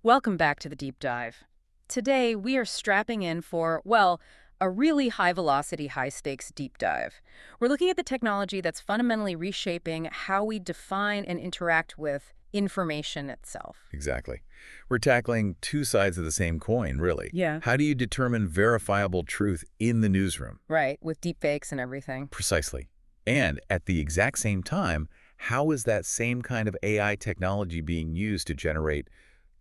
Welcome back to the deep dive. Today, we are strapping in for, well, a really high-velocity, high-stakes deep dive. We're looking at the technology that's fundamentally reshaping how we define and interact with information itself. Exactly. We're tackling two sides of the same coin, really. Yeah. How do you determine verifiable truth in the newsroom? Right, with deepfakes and everything. Precisely. And at the exact same time, how is that same kind of AI technology being used to generate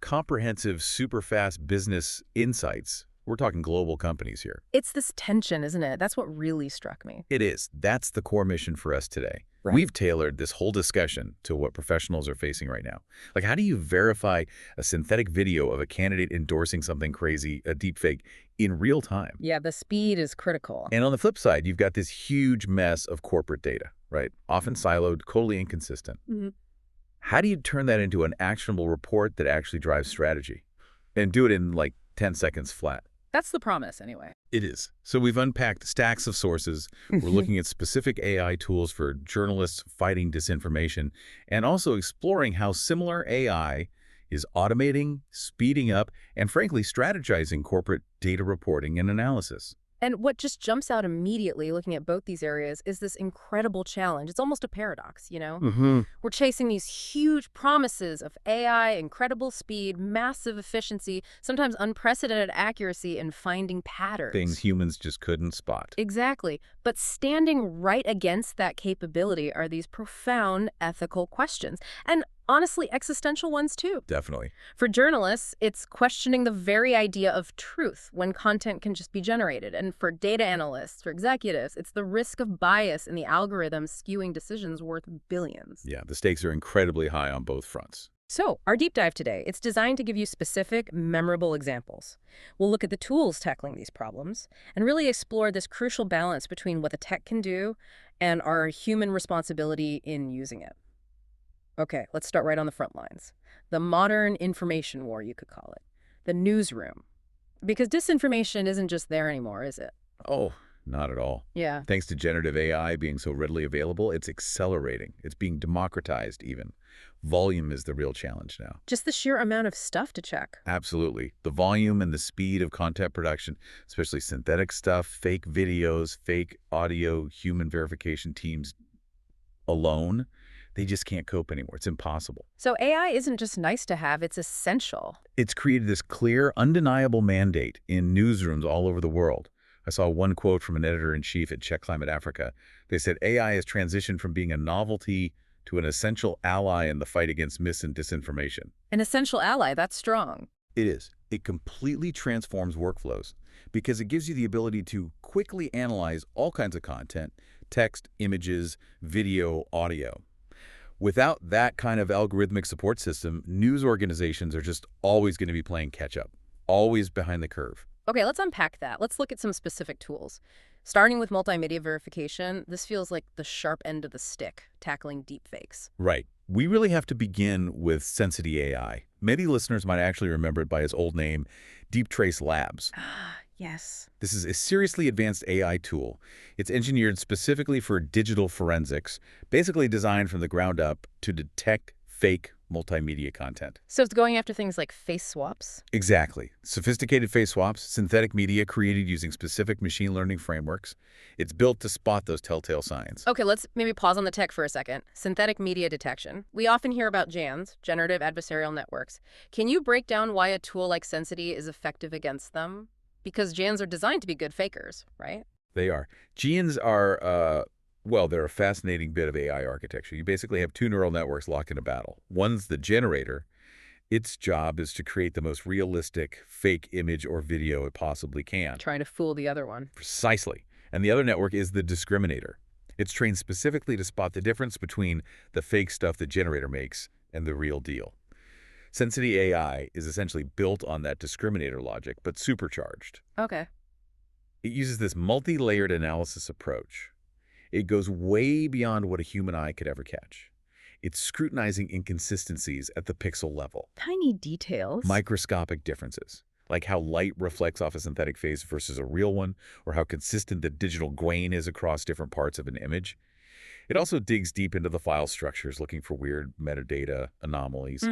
comprehensive, super-fast business insights? We're talking global companies here. It's this tension, isn't it? That's what really struck me. It is. That's the core mission for us today. Right. We've tailored this whole discussion to what professionals are facing right now. Like, how do you verify a synthetic video of a candidate endorsing something crazy, a deepfake, in real time? Yeah, the speed is critical. And on the flip side, you've got this huge mess of corporate data, right? Often siloed, totally inconsistent. Mhm. How do you turn that into an actionable report that actually drives strategy? And do it in like 10 seconds flat. That's the promise, anyway. It is. So we've unpacked stacks of sources. We're looking at specific AI tools for journalists fighting disinformation, and also exploring how similar AI is automating, speeding up, and frankly, strategizing corporate data reporting and analysis. And what just jumps out immediately looking at both these areas is this incredible challenge. It's almost a paradox, you know? We're chasing these huge promises of AI, incredible speed, massive efficiency, sometimes unprecedented accuracy in finding patterns. Things humans just couldn't spot. Exactly. But standing right against that capability are these profound ethical questions. And honestly, existential ones too. Definitely. For journalists, it's questioning the very idea of truth when content can just be generated. And for data analysts, for executives, it's the risk of bias in the algorithms skewing decisions worth billions. Yeah, the stakes are incredibly high on both fronts. So, our deep dive today, it's designed to give you specific, memorable examples. We'll look at the tools tackling these problems and really explore this crucial balance between what the tech can do and our human responsibility in using it. Okay, let's start right on the front lines. The modern information war, you could call it. The newsroom. Because disinformation isn't just there anymore, is it? Oh, not at all. Yeah. Thanks to generative AI being so readily available, it's accelerating. It's being democratized even. Volume is the real challenge now. Just the sheer amount of stuff to check. Absolutely. The volume and the speed of content production, especially synthetic stuff, fake videos, fake audio, human verification teams alone, they just can't cope anymore. It's impossible. So AI isn't just nice to have, it's essential. It's created this clear, undeniable mandate in newsrooms all over the world. I saw one quote from an editor-in-chief at Check Climate Africa. They said AI has transitioned from being a novelty to an essential ally in the fight against mis and disinformation. An essential ally, that's strong. It is. It completely transforms workflows because it gives you the ability to quickly analyze all kinds of content, text, images, video, audio. Without that kind of algorithmic support system, news organizations are just always going to be playing catch-up, always behind the curve. Okay, let's unpack that. Let's look at some specific tools. Starting with multimedia verification, this feels like the sharp end of the stick, tackling deepfakes. Right. We really have to begin with Sensity AI. Many listeners might actually remember it by its old name, Deep Trace Labs. Ah, yes. This is a seriously advanced AI tool. It's engineered specifically for digital forensics, basically designed from the ground up to detect fake multimedia content. So it's going after things like face swaps? Exactly. Sophisticated face swaps, synthetic media created using specific machine learning frameworks. It's built to spot those telltale signs. Okay, let's maybe pause on the tech for a second. Synthetic media detection. We often hear about GANs, generative adversarial networks. Can you break down why a tool like Sensity is effective against them? Because GANs are designed to be good fakers, right? They are. GANs are, well, they're a fascinating bit of AI architecture. You basically have two neural networks locked in a battle. One's the generator. Its job is to create the most realistic fake image or video it possibly can. Trying to fool the other one. Precisely. And the other network is the discriminator. It's trained specifically to spot the difference between the fake stuff the generator makes and the real deal. Sensity AI is essentially built on that discriminator logic, but supercharged. Okay. It uses this multi-layered analysis approach. It goes way beyond what a human eye could ever catch. It's scrutinizing inconsistencies at the pixel level. Tiny details. Microscopic differences, like how light reflects off a synthetic face versus a real one, or how consistent the digital grain is across different parts of an image. It also digs deep into the file structures, looking for weird metadata anomalies.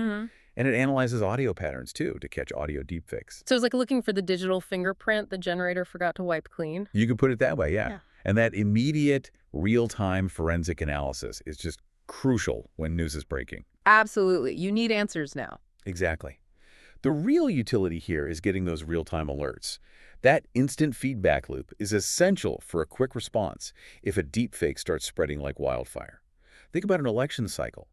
And it analyzes audio patterns, too, to catch audio deepfakes. So it's like looking for the digital fingerprint the generator forgot to wipe clean. You could put it that way, yeah. Yeah. And that immediate, real-time forensic analysis is just crucial when news is breaking. Absolutely. You need answers now. Exactly. The real utility here is getting those real-time alerts. That instant feedback loop is essential for a quick response if a deepfake starts spreading like wildfire. Think about an election cycle.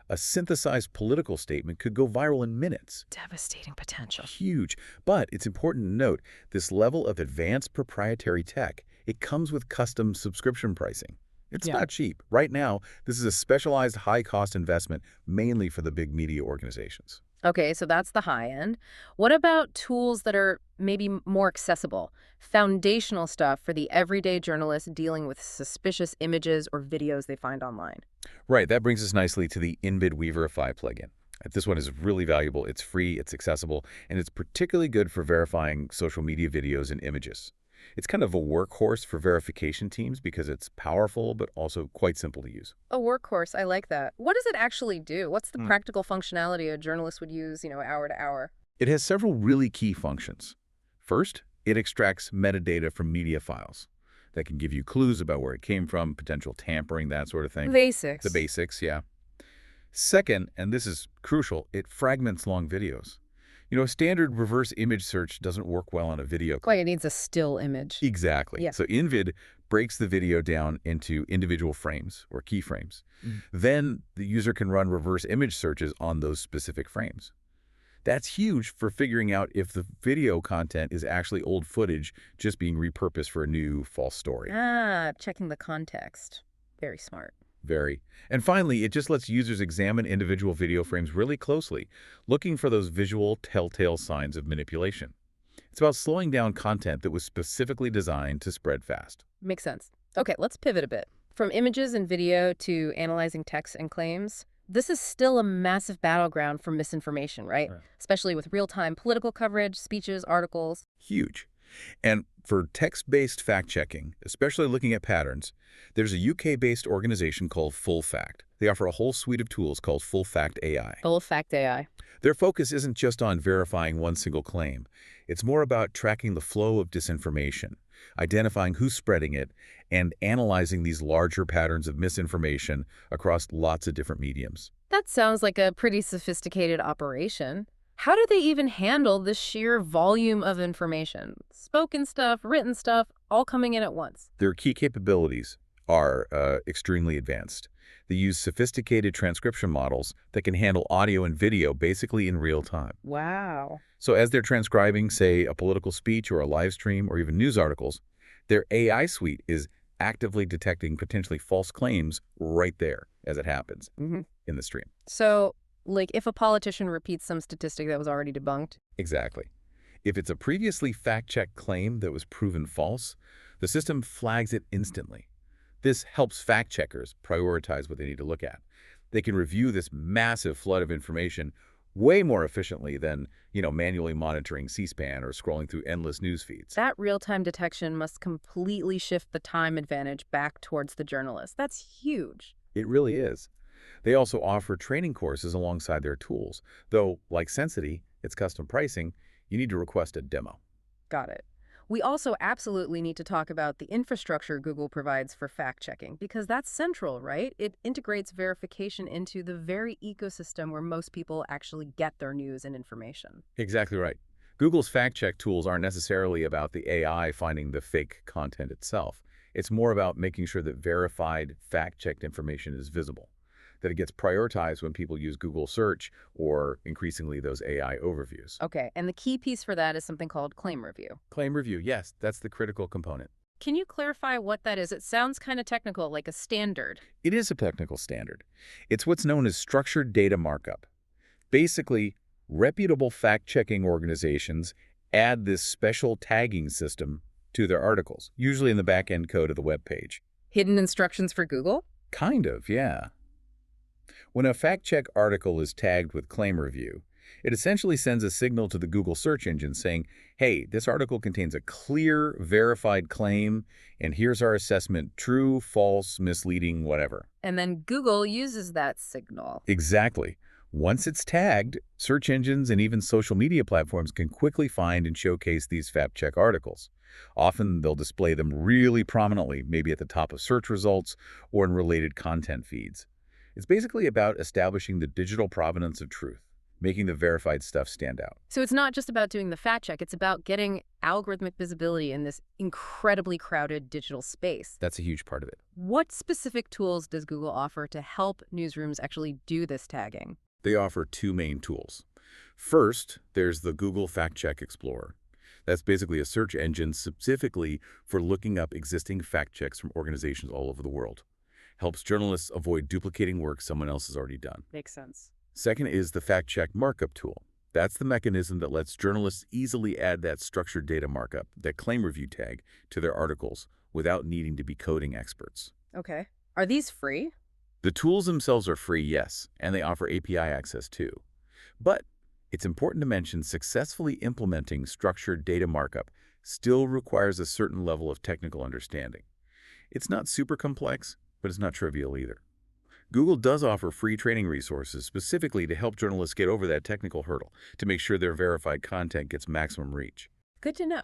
A synthesized political statement could go viral in minutes. Devastating potential. Huge. But it's important to note, this level of advanced proprietary tech, it comes with custom subscription pricing. It's Yeah. not cheap. Right now, this is a specialized high-cost investment mainly for the big media organizations. Okay, so that's the high end. What about tools that are maybe more accessible? Foundational stuff for the everyday journalist dealing with suspicious images or videos they find online. Right, that brings us nicely to the InVid Weaverify plugin. This one is really valuable. It's free, it's accessible, and it's particularly good for verifying social media videos and images. It's kind of a workhorse for verification teams because it's powerful but also quite simple to use. A workhorse, I like that. What does it actually do? What's the practical functionality a journalist would use, hour to hour? It has several really key functions. First, it extracts metadata from media files that can give you clues about where it came from, potential tampering, that sort of thing. Basics. The basics, yeah. Second, and this is crucial, it fragments long videos. A standard reverse image search doesn't work well on a video clip. Wait, it needs a still image. Exactly. Yeah. So InVid breaks the video down into individual frames or keyframes. Then the user can run reverse image searches on those specific frames. That's huge for figuring out if the video content is actually old footage just being repurposed for a new false story. Checking the context. Very smart. Very. And finally, it just lets users examine individual video frames really closely, looking for those visual telltale signs of manipulation. It's about slowing down content that was specifically designed to spread fast. Makes sense. Okay, let's pivot a bit. From images and video to analyzing text and claims, this is still a massive battleground for misinformation, right? Especially with real-time political coverage, speeches, articles. Huge. And for text-based fact-checking, especially looking at patterns, there's a UK-based organization called Full Fact. They offer a whole suite of tools called Full Fact AI. Full Fact AI. Their focus isn't just on verifying one single claim. It's more about tracking the flow of disinformation, identifying who's spreading it, and analyzing these larger patterns of misinformation across lots of different mediums. That sounds like a pretty sophisticated operation. How do they even handle the sheer volume of information? Spoken stuff, written stuff, all coming in at once. Their key capabilities are extremely advanced. They use sophisticated transcription models that can handle audio and video basically in real time. Wow. So as they're transcribing, say, a political speech or a live stream or even news articles, their AI suite is actively detecting potentially false claims right there as it happens in the stream. So, like if a politician repeats some statistic that was already debunked? Exactly. If it's a previously fact-checked claim that was proven false, the system flags it instantly. This helps fact-checkers prioritize what they need to look at. They can review this massive flood of information way more efficiently than, manually monitoring C-SPAN or scrolling through endless news feeds. That real-time detection must completely shift the time advantage back towards the journalist. That's huge. It really is. They also offer training courses alongside their tools, though, like Sensity, it's custom pricing, you need to request a demo. Got it. We also absolutely need to talk about the infrastructure Google provides for fact-checking, because that's central, right? It integrates verification into the very ecosystem where most people actually get their news and information. Exactly right. Google's fact-check tools aren't necessarily about the AI finding the fake content itself. It's more about making sure that verified, fact-checked information is visible, that it gets prioritized when people use Google search or increasingly those AI overviews. Okay, and the key piece for that is something called claim review. Claim review, yes, that's the critical component. Can you clarify what that is? It sounds kind of technical, like a standard. It is a technical standard. It's what's known as structured data markup. Basically, reputable fact-checking organizations add this special tagging system to their articles, usually in the back-end code of the web page. Hidden instructions for Google? Kind of, yeah. When a fact-check article is tagged with claim review, it essentially sends a signal to the Google search engine saying, hey, this article contains a clear, verified claim, and here's our assessment, true, false, misleading, whatever. And then Google uses that signal. Exactly. Once it's tagged, search engines and even social media platforms can quickly find and showcase these fact-check articles. Often they'll display them really prominently, maybe at the top of search results or in related content feeds. It's basically about establishing the digital provenance of truth, making the verified stuff stand out. So it's not just about doing the fact check, it's about getting algorithmic visibility in this incredibly crowded digital space. That's a huge part of it. What specific tools does Google offer to help newsrooms actually do this tagging? They offer two main tools. First, there's the Google Fact Check Explorer. That's basically a search engine specifically for looking up existing fact checks from organizations all over the world. Helps journalists avoid duplicating work someone else has already done. Makes sense. Second is the Fact Check Markup tool. That's the mechanism that lets journalists easily add that structured data markup, that claim review tag, to their articles without needing to be coding experts. Okay. Are these free? The tools themselves are free, yes, and they offer API access too. But it's important to mention successfully implementing structured data markup still requires a certain level of technical understanding. It's not super complex, but it's not trivial either. Google does offer free training resources specifically to help journalists get over that technical hurdle, to make sure their verified content gets maximum reach. Good to know.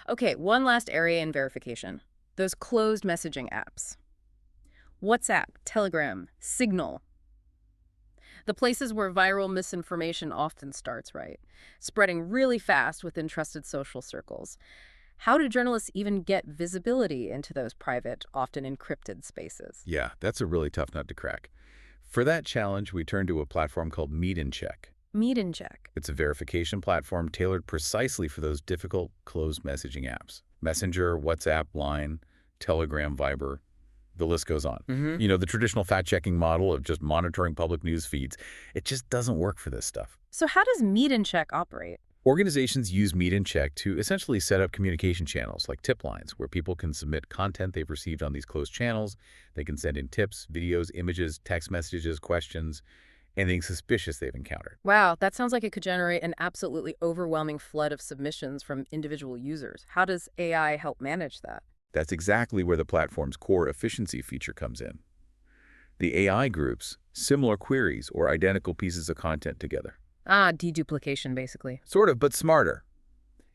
Okay, one last area in verification. Those closed messaging apps. WhatsApp, Telegram, Signal. The places where viral misinformation often starts, right? Spreading really fast within trusted social circles. How do journalists even get visibility into those private, often encrypted spaces? Yeah, that's a really tough nut to crack. For that challenge, we turn to a platform called Meet and Check. Meet and check. It's a verification platform tailored precisely for those difficult closed messaging apps. Messenger, WhatsApp, Line, Telegram, Viber. The list goes on. The traditional fact-checking model of just monitoring public news feeds, it just doesn't work for this stuff. So how does Meet and check operate? Organizations use Meet and Check to essentially set up communication channels like tip lines where people can submit content they've received on these closed channels. They can send in tips, videos, images, text messages, questions, anything suspicious they've encountered. Wow, that sounds like it could generate an absolutely overwhelming flood of submissions from individual users. How does AI help manage that? That's exactly where the platform's core efficiency feature comes in. The AI groups similar queries or identical pieces of content together. Ah, deduplication, basically. Sort of, but smarter.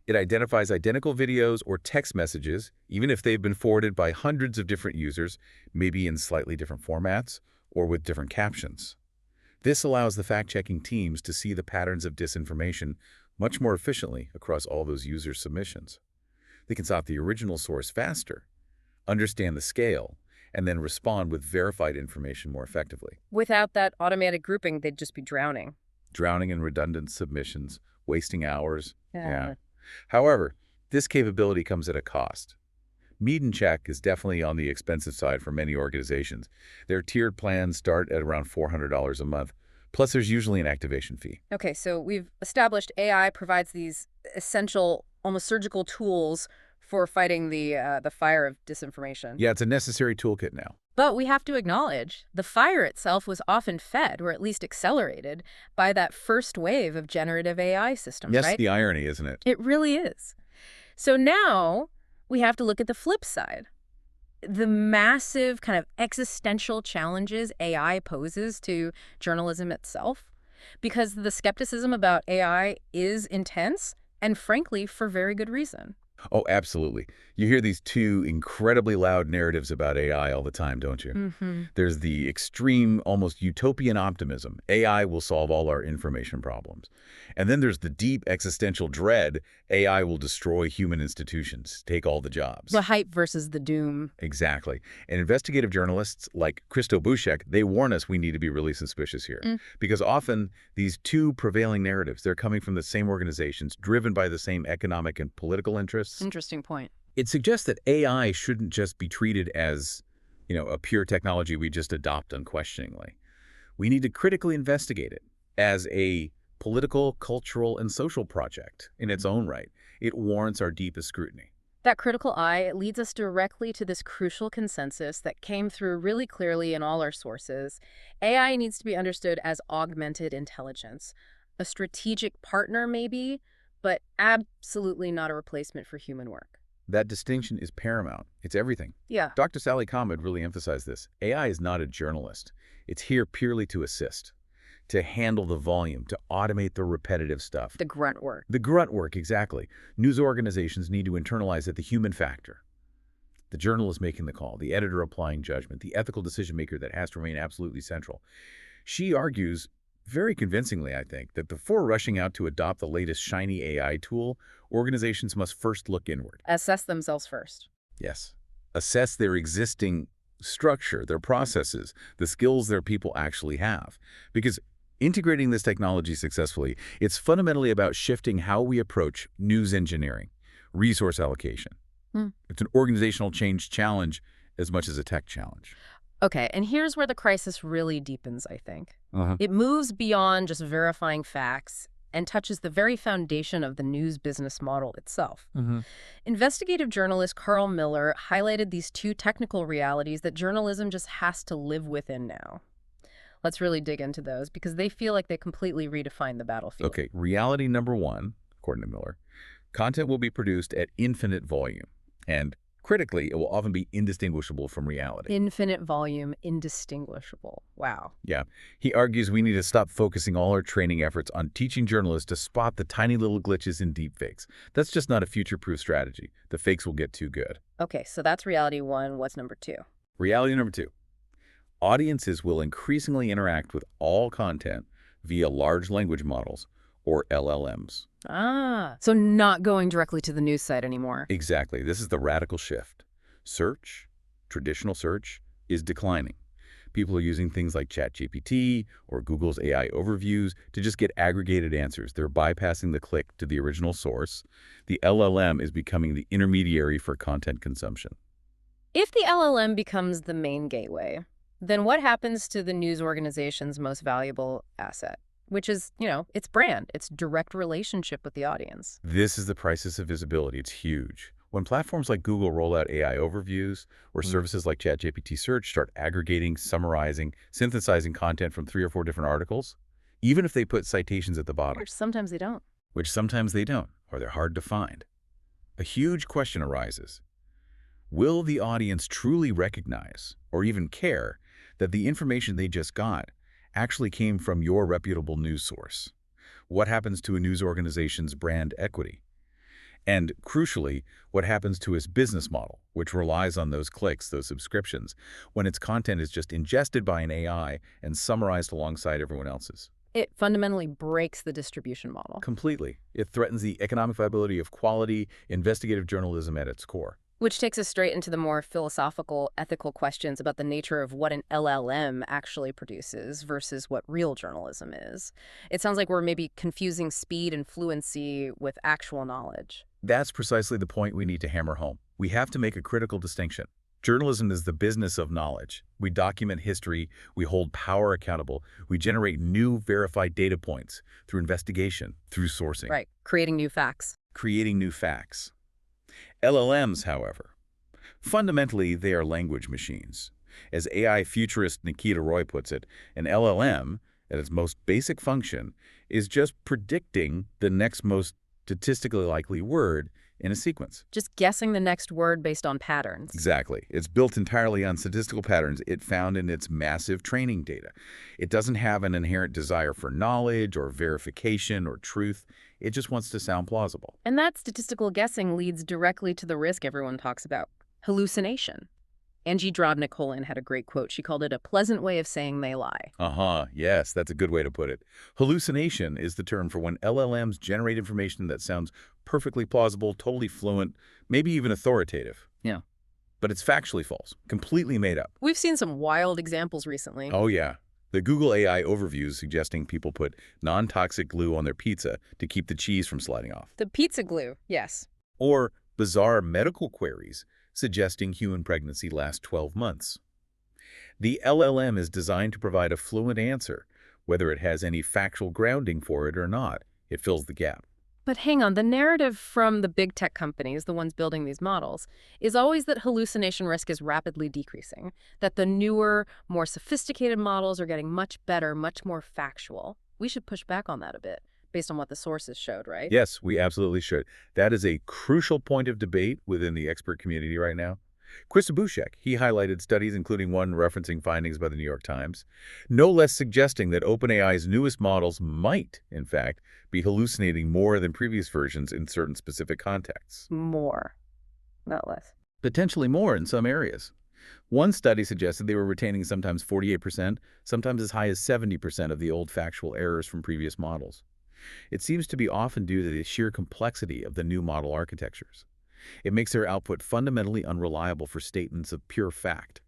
It identifies identical videos or text messages, even if they've been forwarded by hundreds of different users, maybe in slightly different formats or with different captions. This allows the fact-checking teams to see the patterns of disinformation much more efficiently across all those user submissions. They can spot the original source faster, understand the scale, and then respond with verified information more effectively. Without that automatic grouping, they'd just be drowning. Drowning in redundant submissions, wasting hours. Yeah. However, this capability comes at a cost. Meet and Check is definitely on the expensive side for many organizations. Their tiered plans start at around $400 a month, plus there's usually an activation fee. Okay, so we've established AI provides these essential, almost surgical tools for fighting the fire of disinformation. Yeah, it's a necessary toolkit now. But we have to acknowledge the fire itself was often fed, or at least accelerated, by that first wave of generative AI systems, Yes, right? the irony, isn't it? It really is. So now we have to look at the flip side. The massive kind of existential challenges AI poses to journalism itself, because the skepticism about AI is intense, and frankly, for very good reason. Oh, absolutely. You hear these two incredibly loud narratives about AI all the time, don't you? There's the extreme, almost utopian optimism. AI will solve all our information problems. And then there's the deep existential dread. AI will destroy human institutions, take all the jobs. The hype versus the doom. Exactly. And investigative journalists like Christo Bushek, they warn us we need to be really suspicious here. Because often these two prevailing narratives, they're coming from the same organizations, driven by the same economic and political interests. Interesting point. It suggests that AI shouldn't just be treated as, a pure technology we just adopt unquestioningly. We need to critically investigate it as a political, cultural, and social project in its own right. It warrants our deepest scrutiny. That critical eye leads us directly to this crucial consensus that came through really clearly in all our sources. AI needs to be understood as augmented intelligence, a strategic partner maybe, but absolutely not a replacement for human work. That distinction is paramount. It's everything. Yeah. Dr. Sally Kahn really emphasized this. AI is not a journalist. It's here purely to assist, to handle the volume, to automate the repetitive stuff. The grunt work. The grunt work, exactly. News organizations need to internalize that the human factor, the journalist making the call, the editor applying judgment, the ethical decision maker that has to remain absolutely central. She argues, very convincingly, I think, that before rushing out to adopt the latest shiny AI tool, organizations must first look inward. Assess themselves first. Yes. Assess their existing structure, their processes, the skills their people actually have. Because integrating this technology successfully, it's fundamentally about shifting how we approach news engineering, resource allocation. It's an organizational change challenge as much as a tech challenge. Okay, and here's where the crisis really deepens, I think. It moves beyond just verifying facts and touches the very foundation of the news business model itself. Investigative journalist Carl Miller highlighted these two technical realities that journalism just has to live within now. Let's really dig into those because they feel like they completely redefine the battlefield. Okay, reality number one, according to Miller, content will be produced at infinite volume. And critically, it will often be indistinguishable from reality. Infinite volume, indistinguishable. Wow. Yeah. He argues we need to stop focusing all our training efforts on teaching journalists to spot the tiny little glitches in deepfakes. That's just not a future-proof strategy. The fakes will get too good. Okay, so that's reality one. What's number two? Reality number two. Audiences will increasingly interact with all content via large language models, or LLMs. So not going directly to the news site anymore. Exactly. This is the radical shift. Search, traditional search, is declining. People are using things like ChatGPT or Google's AI overviews to just get aggregated answers. They're bypassing the click to the original source. The LLM is becoming the intermediary for content consumption. If the LLM becomes the main gateway, then what happens to the news organization's most valuable asset? Which is, its brand, its direct relationship with the audience. This is the crisis of visibility. It's huge. When platforms like Google roll out AI overviews, or services like ChatGPT Search start aggregating, summarizing, synthesizing content from 3 or 4 different articles, even if they put citations at the bottom. Which sometimes they don't. Or they're hard to find. A huge question arises. Will the audience truly recognize, or even care, that the information they just got actually came from your reputable news source? What happens to a news organization's brand equity? And crucially, what happens to its business model, which relies on those clicks, those subscriptions, when its content is just ingested by an AI and summarized alongside everyone else's? It fundamentally breaks the distribution model. Completely. It threatens the economic viability of quality, investigative journalism at its core. Which takes us straight into the more philosophical, ethical questions about the nature of what an LLM actually produces versus what real journalism is. It sounds like we're maybe confusing speed and fluency with actual knowledge. That's precisely the point we need to hammer home. We have to make a critical distinction. Journalism is the business of knowledge. We document history, we hold power accountable, we generate new verified data points through investigation, through sourcing. Right, creating new facts. Creating new facts. LLMs, however, fundamentally they are language machines. As AI futurist Nikita Roy puts it, an LLM, at its most basic function, is just predicting the next most statistically likely word in a sequence. Just guessing the next word based on patterns. Exactly. It's built entirely on statistical patterns it found in its massive training data. It doesn't have an inherent desire for knowledge or verification or truth. It just wants to sound plausible. And that statistical guessing leads directly to the risk everyone talks about, hallucination. Angie Drobnik-Holin had a great quote. She called it a pleasant way of saying they lie. Yes, that's a good way to put it. Hallucination is the term for when LLMs generate information that sounds perfectly plausible, totally fluent, maybe even authoritative. Yeah. But it's factually false, completely made up. We've seen some wild examples recently. Oh, yeah. The Google AI overviews suggesting people put non-toxic glue on their pizza to keep the cheese from sliding off. The pizza glue, yes. Or bizarre medical queries suggesting human pregnancy lasts 12 months. The LLM is designed to provide a fluent answer, whether it has any factual grounding for it or not. It fills the gap. But hang on, the narrative from the big tech companies, the ones building these models, is always that hallucination risk is rapidly decreasing, that the newer, more sophisticated models are getting much better, much more factual. We should push back on that a bit, based on what the sources showed, right? Yes, we absolutely should. That is a crucial point of debate within the expert community right now. Chris Abushek, he highlighted studies, including one referencing findings by the New York Times, no less suggesting that OpenAI's newest models might, in fact, be hallucinating more than previous versions in certain specific contexts. More, not less. Potentially more in some areas. One study suggested they were retaining sometimes 48%, sometimes as high as 70% of the old factual errors from previous models. It seems to be often due to the sheer complexity of the new model architectures. It makes their output fundamentally unreliable for statements of pure fact,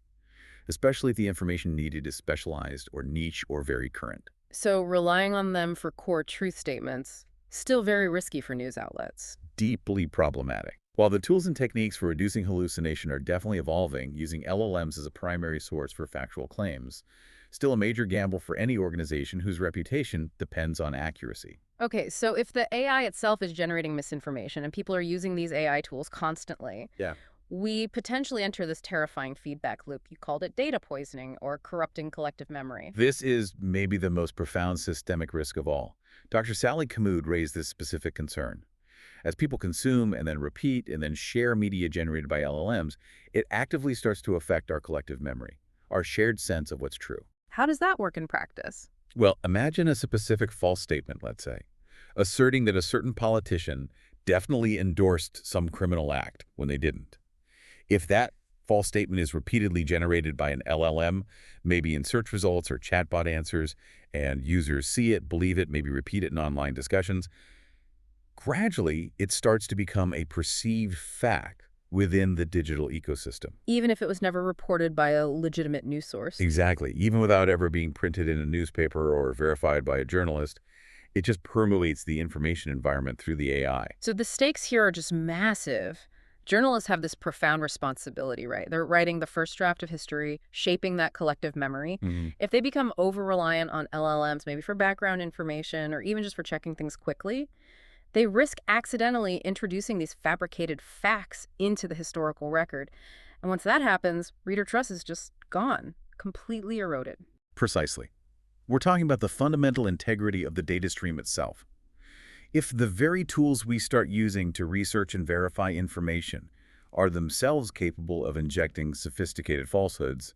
especially if the information needed is specialized or niche or very current. So relying on them for core truth statements, still very risky for news outlets. Deeply problematic. While the tools and techniques for reducing hallucination are definitely evolving, using LLMs as a primary source for factual claims, still a major gamble for any organization whose reputation depends on accuracy. Okay, so if the AI itself is generating misinformation and people are using these AI tools constantly, Yeah. we potentially enter this terrifying feedback loop. You called it data poisoning or corrupting collective memory. This is maybe the most profound systemic risk of all. Dr. Sally Kamud raised this specific concern. As people consume and then repeat and then share media generated by LLMs, it actively starts to affect our collective memory, our shared sense of what's true. How does that work in practice? Well, imagine a specific false statement, let's say, asserting that a certain politician definitely endorsed some criminal act when they didn't. If that false statement is repeatedly generated by an LLM, maybe in search results or chatbot answers, and users see it, believe it, maybe repeat it in online discussions, gradually it starts to become a perceived fact within the digital ecosystem. Even if it was never reported by a legitimate news source? Exactly. Even without ever being printed in a newspaper or verified by a journalist, it just permeates the information environment through the AI. So the stakes here are just massive. Journalists have this profound responsibility, right? They're writing the first draft of history, shaping that collective memory. Mhm. If they become over-reliant on LLMs, maybe for background information or even just for checking things quickly, they risk accidentally introducing these fabricated facts into the historical record. And once that happens, reader trust is just gone, completely eroded. Precisely. We're talking about the fundamental integrity of the data stream itself. If the very tools we start using to research and verify information are themselves capable of injecting sophisticated falsehoods,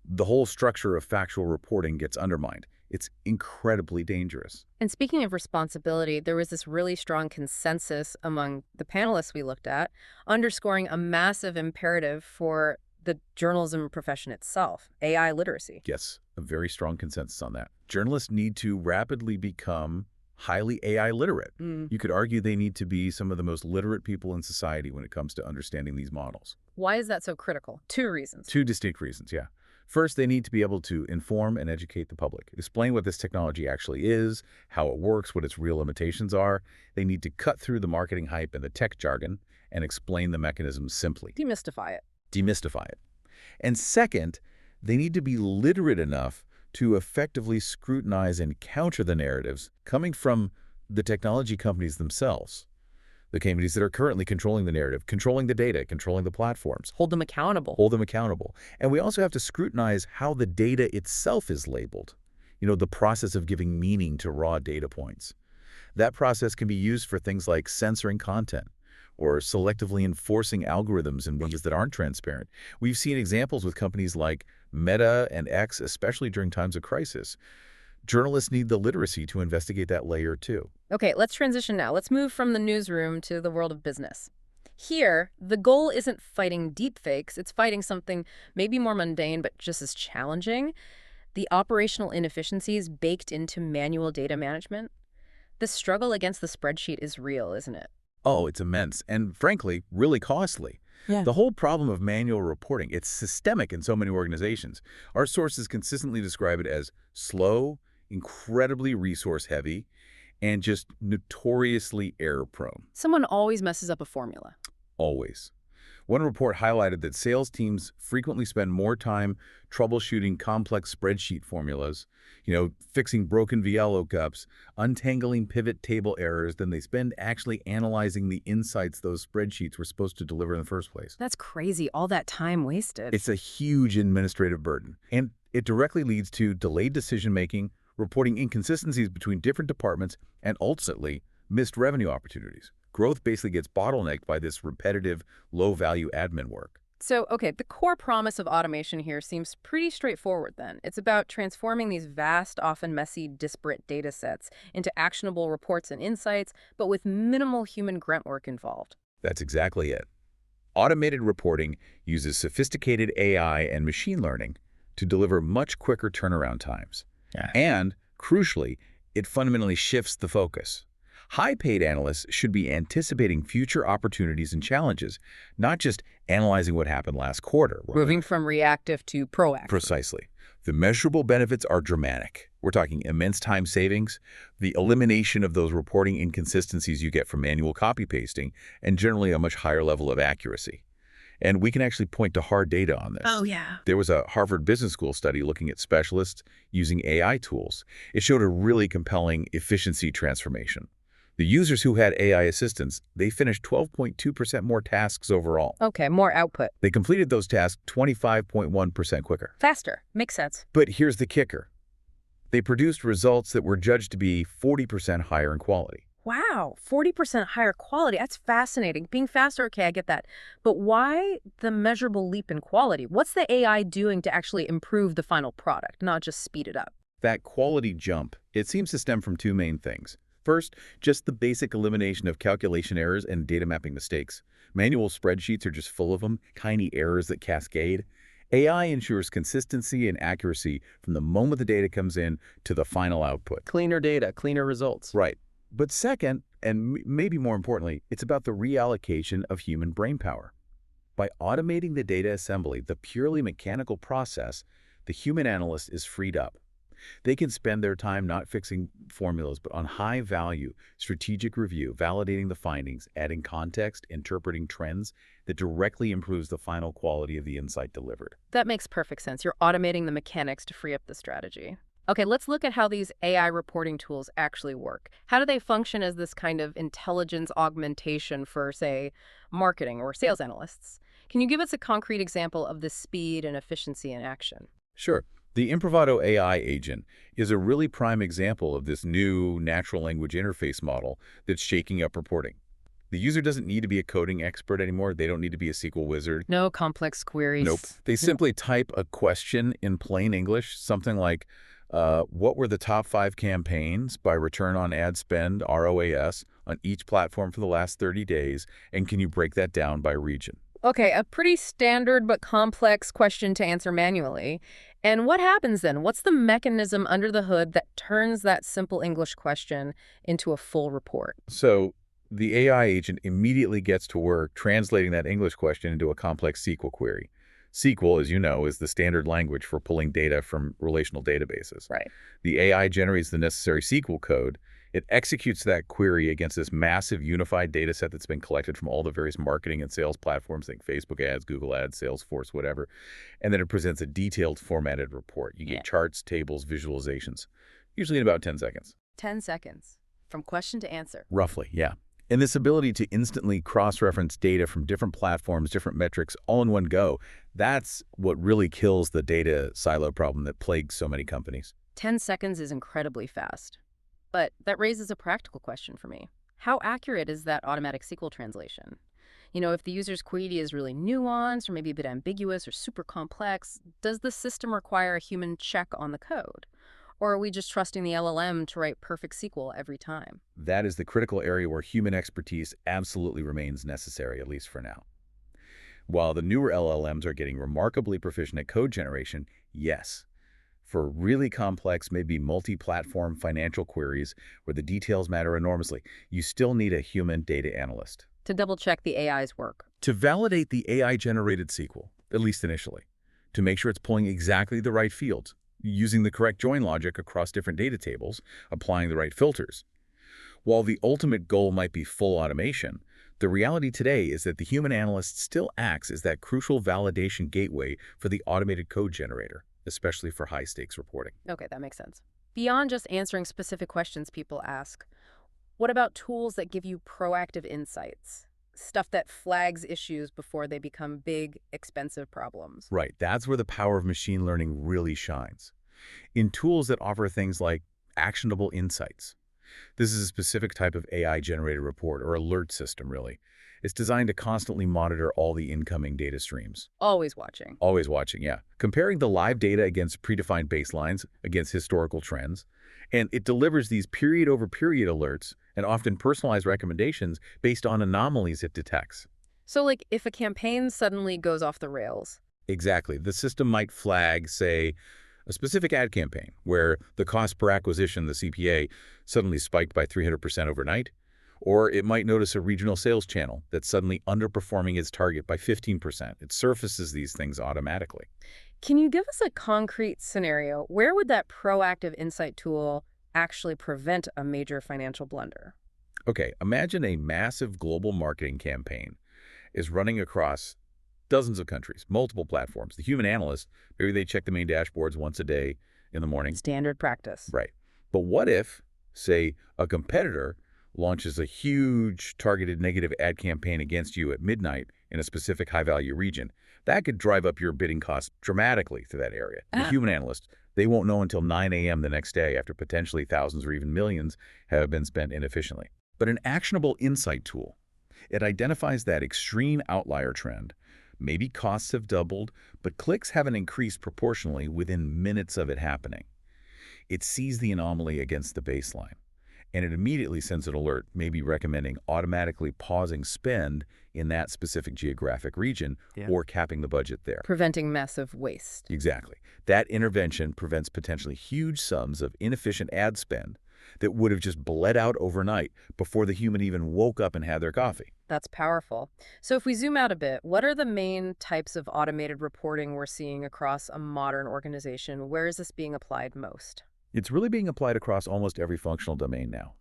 the whole structure of factual reporting gets undermined. It's incredibly dangerous. And speaking of responsibility, there was this really strong consensus among the panelists we looked at, underscoring a massive imperative for the journalism profession itself, AI literacy. Yes, a very strong consensus on that. Journalists need to rapidly become highly AI literate. Mm. You could argue they need to be some of the most literate people in society when it comes to understanding these models. Why is that so critical? Two reasons. Two distinct reasons, yeah. First, they need to be able to inform and educate the public, explain what this technology actually is, how it works, what its real limitations are. They need to cut through the marketing hype and the tech jargon and explain the mechanisms simply. Demystify it. Demystify it. And second, they need to be literate enough to effectively scrutinize and counter the narratives coming from the technology companies themselves. The companies that are currently controlling the narrative, controlling the data, controlling the platforms. Hold them accountable. Hold them accountable. And we also have to scrutinize how the data itself is labeled. The process of giving meaning to raw data points. That process can be used for things like censoring content or selectively enforcing algorithms in ways that aren't transparent. We've seen examples with companies like Meta and X, especially during times of crisis. Journalists need the literacy to investigate that layer too. Okay, let's transition now. Let's move from the newsroom to the world of business. Here, the goal isn't fighting deepfakes, it's fighting something maybe more mundane but just as challenging, the operational inefficiencies baked into manual data management. The struggle against the spreadsheet is real, isn't it? Oh, it's immense and, frankly, really costly. Yeah. The whole problem of manual reporting, it's systemic in so many organizations. Our sources consistently describe it as slow, incredibly resource-heavy, and just notoriously error-prone. Someone always messes up a formula. Always. One report highlighted that sales teams frequently spend more time troubleshooting complex spreadsheet formulas, fixing broken VLOOKUPs, untangling pivot table errors than they spend actually analyzing the insights those spreadsheets were supposed to deliver in the first place. That's crazy, all that time wasted. It's a huge administrative burden, and it directly leads to delayed decision-making, reporting inconsistencies between different departments, and ultimately, missed revenue opportunities. Growth basically gets bottlenecked by this repetitive, low-value admin work. So, okay, the core promise of automation here seems pretty straightforward then. It's about transforming these vast, often messy, disparate data sets into actionable reports and insights, but with minimal human grunt work involved. That's exactly it. Automated reporting uses sophisticated AI and machine learning to deliver much quicker turnaround times. Yeah. And, crucially, it fundamentally shifts the focus. High-paid analysts should be anticipating future opportunities and challenges, not just analyzing what happened last quarter. Moving from reactive to proactive. Precisely. The measurable benefits are dramatic. We're talking immense time savings, the elimination of those reporting inconsistencies you get from manual copy-pasting, and generally a much higher level of accuracy. And we can actually point to hard data on this. Oh, yeah. There was a Harvard Business School study looking at specialists using AI tools. It showed a really compelling efficiency transformation. The users who had AI assistants, they finished 12.2% more tasks overall. Okay, more output. They completed those tasks 25.1% quicker. Faster. Makes sense. But here's the kicker. They produced results that were judged to be 40% higher in quality. Wow, 40% higher quality. That's fascinating. Being faster, okay, I get that. But why the measurable leap in quality? What's the AI doing to actually improve the final product, not just speed it up? That quality jump, it seems to stem from two main things. First, just the basic elimination of calculation errors and data mapping mistakes. Manual spreadsheets are just full of them, tiny errors that cascade. AI ensures consistency and accuracy from the moment the data comes in to the final output. Cleaner data, cleaner results. Right. But second, and maybe more importantly, it's about the reallocation of human brainpower. By automating the data assembly, the purely mechanical process, the human analyst is freed up. They can spend their time not fixing formulas, but on high-value, strategic review, validating the findings, adding context, interpreting trends that directly improves the final quality of the insight delivered. That makes perfect sense. You're automating the mechanics to free up the strategy. Okay, let's look at how these AI reporting tools actually work. How do they function as this kind of intelligence augmentation for, say, marketing or sales analysts? Can you give us a concrete example of the speed and efficiency in action? Sure. The Improvato AI agent is a really prime example of this new natural language interface model that's shaking up reporting. The user doesn't need to be a coding expert anymore. They don't need to be a SQL wizard. No complex queries. Nope. They simply type a question in plain English, something like, what were the top 5 campaigns by return on ad spend, ROAS, on each platform for the last 30 days, and can you break that down by region? Okay, a pretty standard but complex question to answer manually. And what happens then? What's the mechanism under the hood that turns that simple English question into a full report? So the AI agent immediately gets to work translating that English question into a complex SQL query. SQL, as you know, is the standard language for pulling data from relational databases. Right. The AI generates the necessary SQL code. It executes that query against this massive unified data set that's been collected from all the various marketing and sales platforms, like Facebook ads, Google ads, Salesforce, whatever. And then it presents a detailed formatted report. You get charts, tables, visualizations, usually in about 10 seconds. 10 seconds. From question to answer. Roughly, yeah. And this ability to instantly cross-reference data from different platforms, different metrics, all in one go, that's what really kills the data silo problem that plagues so many companies. 10 seconds is incredibly fast. But that raises a practical question for me. How accurate is that automatic SQL translation? You know, if the user's query is really nuanced or maybe a bit ambiguous or super complex, does the system require a human check on the code? Or are we just trusting the LLM to write perfect SQL every time? That is the critical area where human expertise absolutely remains necessary, at least for now. While the newer LLMs are getting remarkably proficient at code generation, yes. For really complex, maybe multi-platform financial queries where the details matter enormously, you still need a human data analyst. To double-check the AI's work. To validate the AI-generated SQL, at least initially. To make sure it's pulling exactly the right fields, using the correct join logic across different data tables, applying the right filters. While the ultimate goal might be full automation, the reality today is that the human analyst still acts as that crucial validation gateway for the automated code generator, especially for high-stakes reporting. Okay, that makes sense. Beyond just answering specific questions people ask, what about tools that give you proactive insights? Stuff that flags issues before they become big, expensive problems. Right, that's where the power of machine learning really shines. In tools that offer things like actionable insights. This is a specific type of AI-generated report or alert system, really. It's designed to constantly monitor all the incoming data streams. Always watching. Always watching, yeah. Comparing the live data against predefined baselines, against historical trends, and it delivers these period-over-period alerts and often personalized recommendations based on anomalies it detects. So, like, if a campaign suddenly goes off the rails, Exactly. The system might flag, say, a specific ad campaign where the cost per acquisition, the CPA, suddenly spiked by 300% overnight, or it might notice a regional sales channel that's suddenly underperforming its target by 15%. It surfaces these things automatically. can you give us a concrete scenario? Where would that proactive insight tool actually prevent a major financial blunder? Okay, imagine a massive global marketing campaign is running across dozens of countries, multiple platforms. The human analyst, maybe they check the main dashboards once a day in the morning. Standard practice. Right. But what if, say, a competitor launches a huge targeted negative ad campaign against you at midnight in a specific high-value region? That could drive up your bidding costs dramatically to that area. The human analyst, they won't know until 9 a.m. the next day after potentially thousands or even millions have been spent inefficiently. But an actionable insight tool, it identifies that extreme outlier trend. Maybe costs have doubled, but clicks haven't increased proportionally within minutes of it happening. It sees the anomaly against the baseline, and it immediately sends an alert, maybe recommending automatically pausing spend in that specific geographic region or capping the budget there. Preventing massive waste. Exactly. That intervention prevents potentially huge sums of inefficient ad spend that would have just bled out overnight before the human even woke up and had their coffee. That's powerful. So if we zoom out a bit, what are the main types of automated reporting we're seeing across a modern organization? Where is this being applied most? It's really being applied across almost every functional domain now.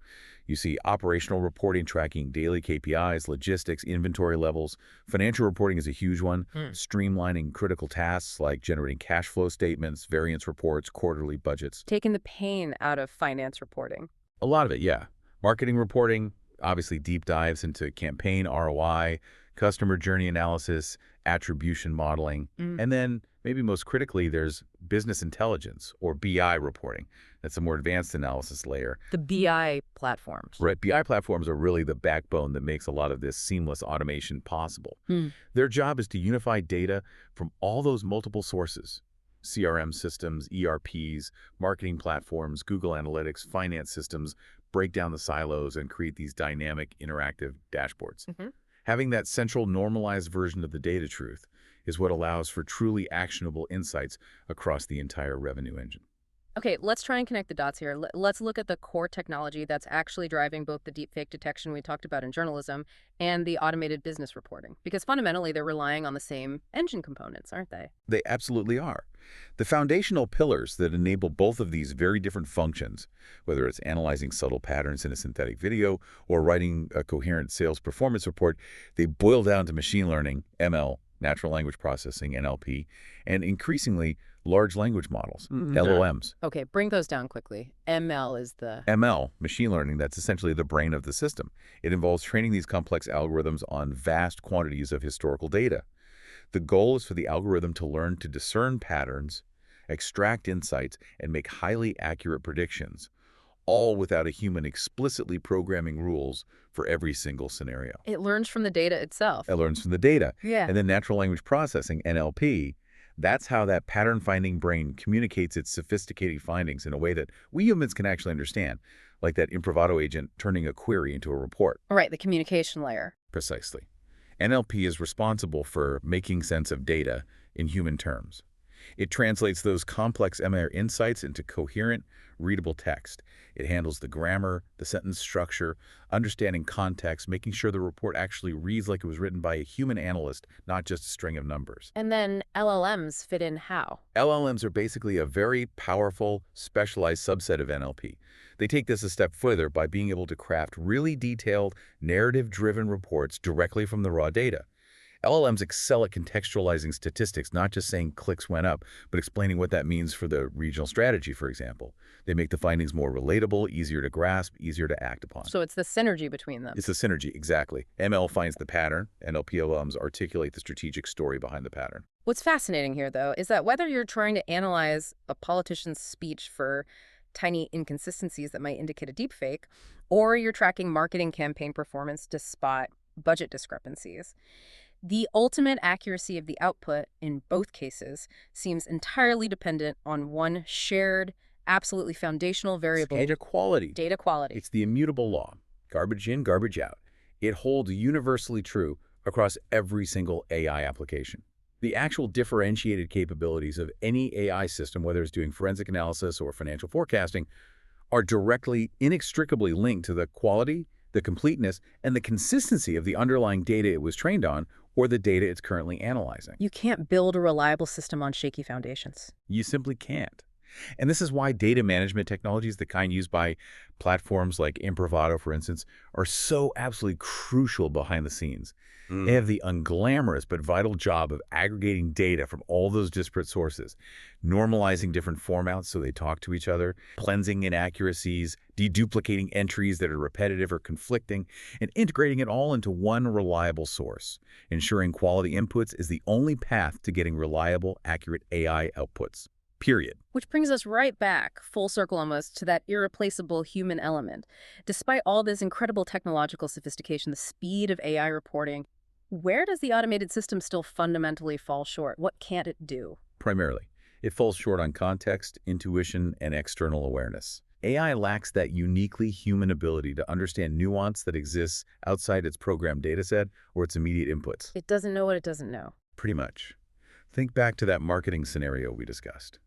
You see operational reporting tracking daily KPIs, logistics, inventory levels. Financial reporting is a huge one, streamlining critical tasks like generating cash flow statements, variance reports, quarterly budgets. Taking the pain out of finance reporting. A lot of it, yeah. Marketing reporting, obviously deep dives into campaign ROI, customer journey analysis, attribution modeling, and then maybe most critically, there's business intelligence or BI reporting. That's a more advanced analysis layer. The BI platforms. Right, BI platforms are really the backbone that makes a lot of this seamless automation possible. Their job is to unify data from all those multiple sources. CRM systems, ERPs, marketing platforms, Google Analytics, finance systems, break down the silos and create these dynamic, interactive dashboards. Having that central normalized version of the data truth is what allows for truly actionable insights across the entire revenue engine. Okay, let's try and connect the dots here. Let's look at the core technology that's actually driving both the deepfake detection we talked about in journalism and the automated business reporting. Because fundamentally, they're relying on the same engine components, aren't they? They absolutely are. The foundational pillars that enable both of these very different functions, whether it's analyzing subtle patterns in a synthetic video or writing a coherent sales performance report, they boil down to machine learning, ML, natural language processing, NLP, and increasingly large language models, LLMs. Okay, bring those down quickly. ML is the... ML, machine learning, that's essentially the brain of the system. It involves training these complex algorithms on vast quantities of historical data. The goal is for the algorithm to learn to discern patterns, extract insights, and make highly accurate predictions, all without a human explicitly programming rules for every single scenario. It learns from the data itself. It learns from the data. Yeah. And then natural language processing, NLP, that's how that pattern-finding brain communicates its sophisticated findings in a way that we humans can actually understand, like that Improvato agent turning a query into a report. Right, the communication layer. Precisely. NLP is responsible for making sense of data in human terms. It translates those complex ML insights into coherent, readable text. It handles the grammar, the sentence structure, understanding context, making sure the report actually reads like it was written by a human analyst, not just a string of numbers. And then LLMs fit in how? LLMs are basically a very powerful, specialized subset of NLP. They take this a step further by being able to craft really detailed, narrative-driven reports directly from the raw data. LLMs excel at contextualizing statistics, not just saying clicks went up, but explaining what that means for the regional strategy, for example. They make the findings more relatable, easier to grasp, easier to act upon. So it's the synergy between them. It's the synergy, exactly. ML finds the pattern, and LLMs articulate the strategic story behind the pattern. What's fascinating here, though, is that whether you're trying to analyze a politician's speech for tiny inconsistencies that might indicate a deepfake, or you're tracking marketing campaign performance to spot budget discrepancies. The ultimate accuracy of the output in both cases seems entirely dependent on one shared, absolutely foundational It's variable: data quality. data quality. It's the immutable law. Garbage in, garbage out. It holds universally true across every single AI application. The actual differentiated capabilities of any AI system, whether it's doing forensic analysis or financial forecasting, are directly, inextricably linked to the quality, the completeness, and the consistency of the underlying data it was trained on or the data it's currently analyzing. You can't build a reliable system on shaky foundations. You simply can't. And this is why data management technologies, the kind used by platforms like Improvato, for instance, are so absolutely crucial behind the scenes. They have the unglamorous but vital job of aggregating data from all those disparate sources, normalizing different formats so they talk to each other, cleansing inaccuracies, deduplicating entries that are repetitive or conflicting, and integrating it all into one reliable source. Ensuring quality inputs is the only path to getting reliable, accurate AI outputs. Period. Which brings us right back, full circle almost, to that irreplaceable human element. Despite all this incredible technological sophistication, the speed of AI reporting, where does the automated system still fundamentally fall short? What can't it do? Primarily, it falls short on context, intuition, and external awareness. AI lacks that uniquely human ability to understand nuance that exists outside its programmed dataset or its immediate inputs. It doesn't know what it doesn't know. Pretty much. Think back to that marketing scenario we discussed.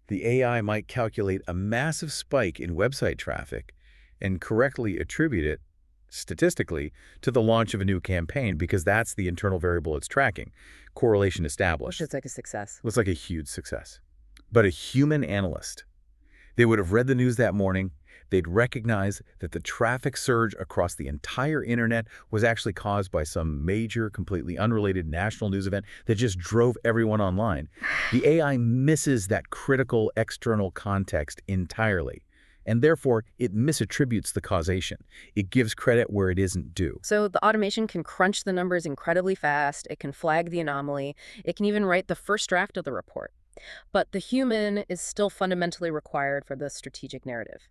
The AI might calculate a massive spike in website traffic and correctly attribute it, statistically, to the launch of a new campaign because that's the internal variable it's tracking. Correlation established. Which is like a success. Looks like a huge success. But a human analyst, they would have read the news that morning. They'd recognize that the traffic surge across the entire internet was actually caused by some major, completely unrelated national news event that just drove everyone online. The AI misses that critical external context entirely, and therefore it misattributes the causation. It gives credit where it isn't due. So the automation can crunch the numbers incredibly fast, it can flag the anomaly, it can even write the first draft of the report. But the human is still fundamentally required for the strategic narrative.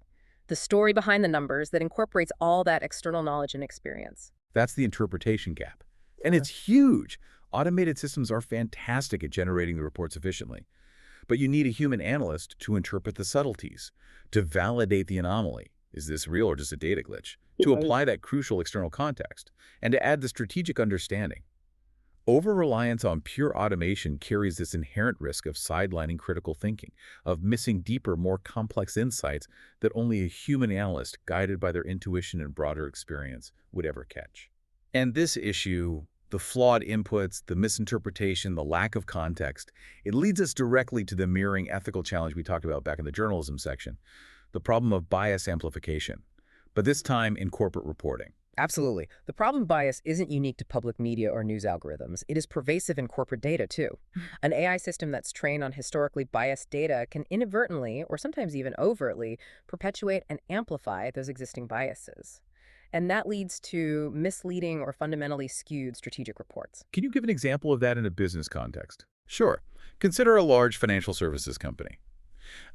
The story behind the numbers that incorporates all that external knowledge and experience. That's the interpretation gap. And it's huge. Automated systems are fantastic at generating the reports efficiently. But you need a human analyst to interpret the subtleties, to validate the anomaly. Is this real or just a data glitch? To apply that crucial external context, and to add the strategic understanding. Over-reliance on pure automation carries this inherent risk of sidelining critical thinking, of missing deeper, more complex insights that only a human analyst, guided by their intuition and broader experience, would ever catch. And this issue, the flawed inputs, the misinterpretation, the lack of context, it leads us directly to the mirroring ethical challenge we talked about back in the journalism section, the problem of bias amplification, but this time in corporate reporting. Absolutely. The problem bias isn't unique to public media or news algorithms. It is pervasive in corporate data, too. An AI system that's trained on historically biased data can inadvertently, or sometimes even overtly, perpetuate and amplify those existing biases. And that leads to misleading or fundamentally skewed strategic reports. Can you give an example of that in a business context? Sure. Consider a large financial services company.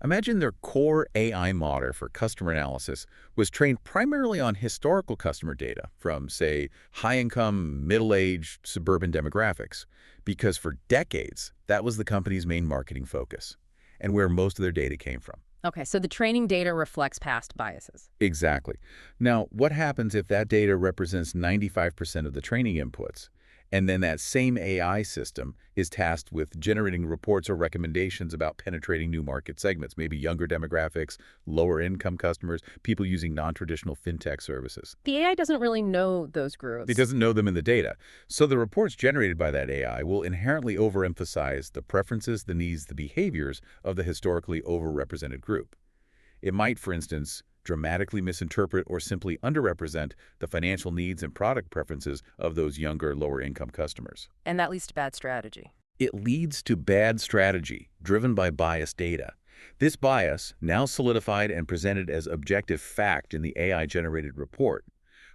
Imagine their core AI model for customer analysis was trained primarily on historical customer data from, say, high-income, middle-aged, suburban demographics, because for decades, that was the company's main marketing focus and where most of their data came from. Okay, so the training data reflects past biases. Exactly. Now, what happens if that data represents 95% of the training inputs? And then that same AI system is tasked with generating reports or recommendations about penetrating new market segments, maybe younger demographics, lower income customers, people using non-traditional fintech services. The AI doesn't really know those groups. It doesn't know them in the data. So the reports generated by that AI will inherently overemphasize the preferences, the needs, the behaviors of the historically overrepresented group. It might, for instance, dramatically misinterpret or simply underrepresent the financial needs and product preferences of those younger, lower-income customers. And that leads to bad strategy. It leads to bad strategy, driven by biased data. This bias, now solidified and presented as objective fact in the AI-generated report,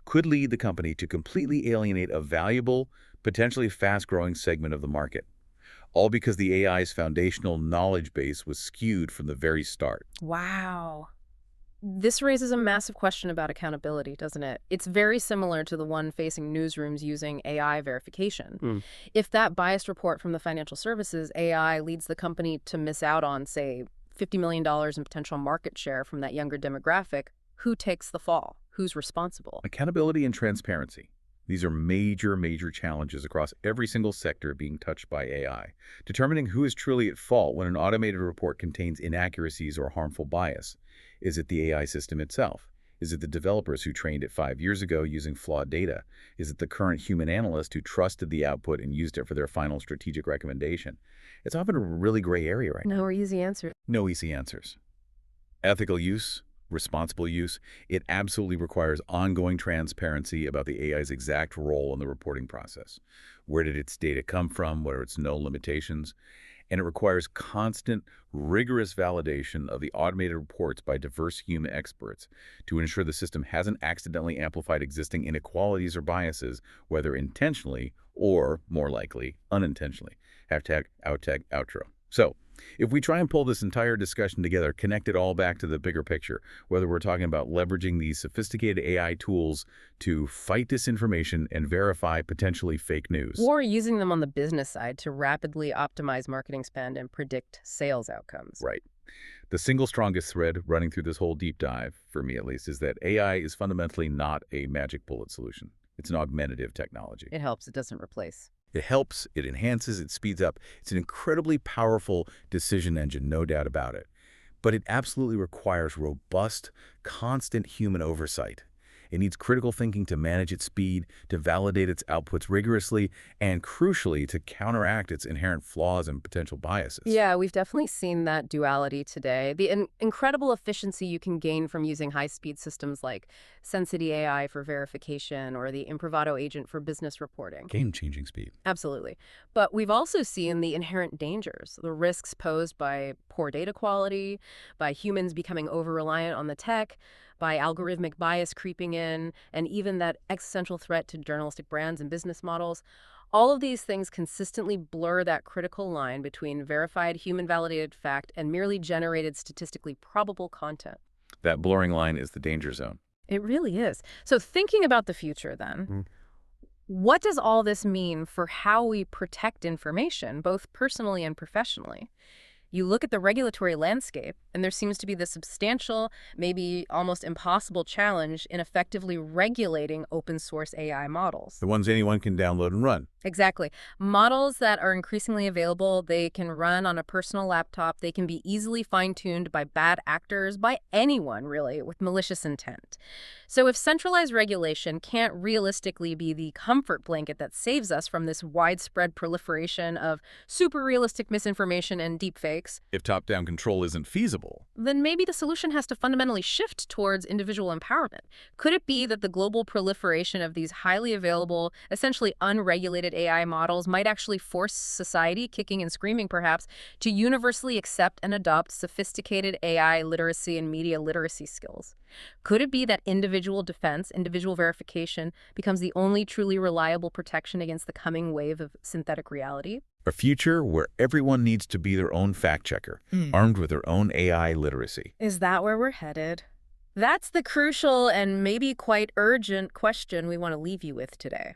could lead the company to completely alienate a valuable, potentially fast-growing segment of the market. all because the AI's foundational knowledge base was skewed from the very start. Wow. This raises a massive question about accountability, doesn't it? It's very similar to the one facing newsrooms using AI verification. Hmm. If that biased report from the financial services AI leads the company to miss out on, say, $50 million in potential market share from that younger demographic, who takes the fall? Who's responsible? Accountability and transparency. These are major, major challenges across every single sector being touched by AI. Determining who is truly at fault when an automated report contains inaccuracies or harmful bias. Is it the AI system itself? Is it the developers who trained it 5 years ago using flawed data? Is it the current human analyst who trusted the output and used it for their final strategic recommendation? It's often a really gray area right now. No easy answer. No easy answers. Ethical use, responsible use, it absolutely requires ongoing transparency about the AI's exact role in the reporting process. Where did its data come from? What are its known limitations? And it requires constant, rigorous validation of the automated reports by diverse human experts to ensure the system hasn't accidentally amplified existing inequalities or biases, whether intentionally or, more likely, unintentionally. Hashtag outtag outro. So, if we try and pull this entire discussion together, connect it all back to the bigger picture, whether we're talking about leveraging these sophisticated AI tools to fight disinformation and verify potentially fake news. Or using them on the business side to rapidly optimize marketing spend and predict sales outcomes. Right. The single strongest thread running through this whole deep dive, for me at least, is that AI is fundamentally not a magic bullet solution. It's an augmentative technology. It helps, it doesn't replace. It helps, it enhances, it speeds up. It's an incredibly powerful decision engine, no doubt about it. But it absolutely requires robust, constant human oversight. It needs critical thinking to manage its speed, to validate its outputs rigorously, and crucially, to counteract its inherent flaws and potential biases. Yeah, we've definitely seen that duality today. The incredible efficiency you can gain from using high-speed systems like Sensity AI for verification or the Improvato agent for business reporting. Game-changing speed. Absolutely. But we've also seen the inherent dangers, the risks posed by poor data quality, by humans becoming over-reliant on the tech, by algorithmic bias creeping in, and even that existential threat to journalistic brands and business models. All of these things consistently blur that critical line between verified, human-validated fact and merely generated statistically probable content. That blurring line is the danger zone. It really is. So thinking about the future then, what does all this mean for how we protect information, both personally and professionally? You look at the regulatory landscape, and there seems to be the substantial, maybe almost impossible challenge in effectively regulating open-source AI models. The ones anyone can download and run. Exactly. Models that are increasingly available, they can run on a personal laptop, they can be easily fine-tuned by bad actors, by anyone, really, with malicious intent. So if centralized regulation can't realistically be the comfort blanket that saves us from this widespread proliferation of super-realistic misinformation and deepfakes, If top-down control isn't feasible, then maybe the solution has to fundamentally shift towards individual empowerment. Could it be that the global proliferation of these highly available, essentially unregulated AI models might actually force society, kicking and screaming perhaps, to universally accept and adopt sophisticated AI literacy and media literacy skills? Could it be that individual defense, individual verification, becomes the only truly reliable protection against the coming wave of synthetic reality? a future where everyone needs to be their own fact-checker, armed with their own AI literacy. Is that where we're headed? That's the crucial and maybe quite urgent question we want to leave you with today.